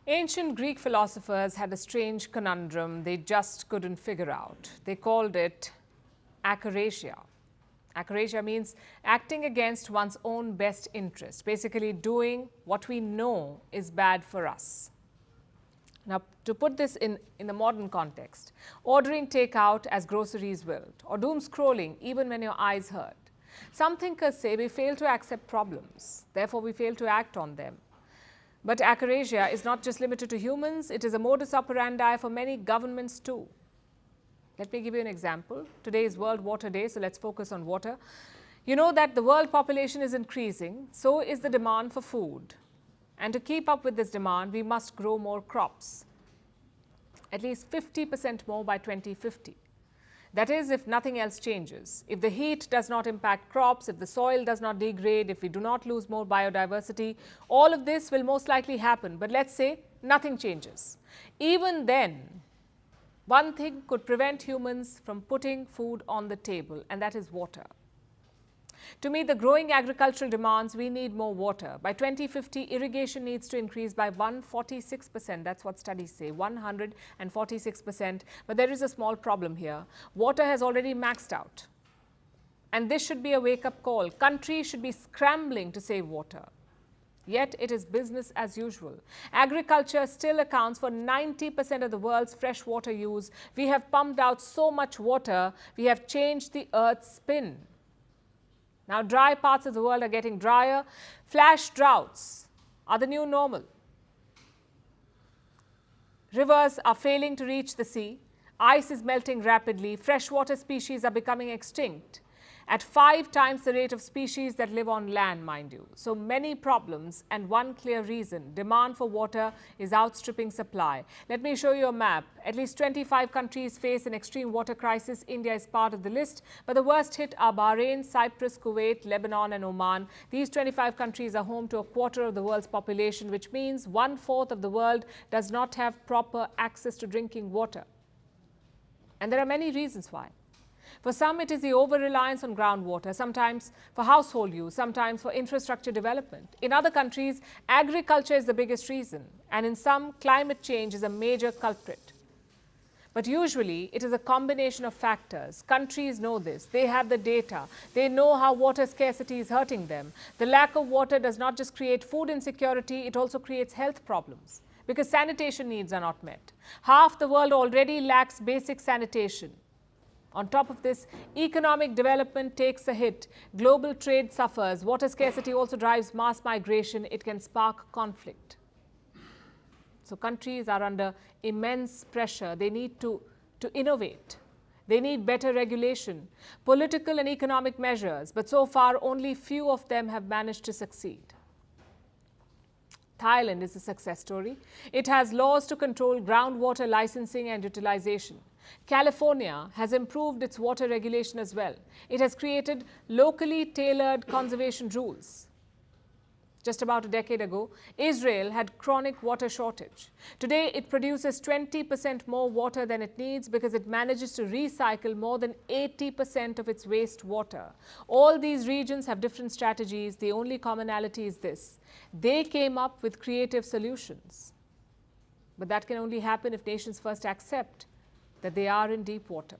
Ancient Greek philosophers had a strange conundrum they just couldn't figure out. They called it akarasia. Akarasia means acting against one's own best interest, basically doing what we know is bad for us. Now, to put this in the modern context, ordering takeout as groceries willed, or doom scrolling even when your eyes hurt. Some thinkers say we fail to accept problems, therefore we fail to act on them. But akarasia is not just limited to humans, it is a modus operandi for many governments too. Let me give you an example. Today is World Water Day, so let's focus on water. You know that the world population is increasing, so is the demand for food. And to keep up with this demand, we must grow more crops, at least 50% more by 2050. That is, if nothing else changes. If the heat does not impact crops, if the soil does not degrade, if we do not lose more biodiversity, all of this will most likely happen. But let's say nothing changes. Even then, one thing could prevent humans from putting food on the table, and that is water. To meet the growing agricultural demands, we need more water. By 2050, irrigation needs to increase by 146%. That's what studies say, 146%. But there is a small problem here. Water has already maxed out. And this should be a wake-up call. Countries should be scrambling to save water. Yet it is business as usual. Agriculture still accounts for 90% of the world's fresh water use. We have pumped out so much water, we have changed the earth's spin. Now, dry parts of the world are getting drier. Flash droughts are the new normal. Rivers are failing to reach the sea. Ice is melting rapidly. Freshwater species are becoming extinct at 5 times the rate of species that live on land, mind you. So many problems, and one clear reason: demand for water is outstripping supply. Let me show you a map. At least 25 countries face an extreme water crisis. India is part of the list, but the worst hit are Bahrain, Cyprus, Kuwait, Lebanon and Oman. These 25 countries are home to a quarter of the world's population, which means 1/4 of the world does not have proper access to drinking water. And there are many reasons why. For some, it is the over-reliance on groundwater, sometimes for household use, sometimes for infrastructure development. In other countries, agriculture is the biggest reason, and in some, climate change is a major culprit. But usually, it is a combination of factors. Countries know this. They have the data. They know how water scarcity is hurting them. The lack of water does not just create food insecurity, it also creates health problems, because sanitation needs are not met. Half the world already lacks basic sanitation. On top of this, economic development takes a hit. Global trade suffers. Water scarcity also drives mass migration. It can spark conflict. So countries are under immense pressure. They need to innovate. They need better regulation, political and economic measures. But so far, only few of them have managed to succeed. Thailand is a success story. It has laws to control groundwater licensing and utilization. California has improved its water regulation as well. It has created locally tailored conservation rules. Just about a decade ago, Israel had chronic water shortage. Today, it produces 20% more water than it needs because it manages to recycle more than 80% of its wastewater. All these regions have different strategies. The only commonality is this: they came up with creative solutions. But that can only happen if nations first accept that they are in deep water.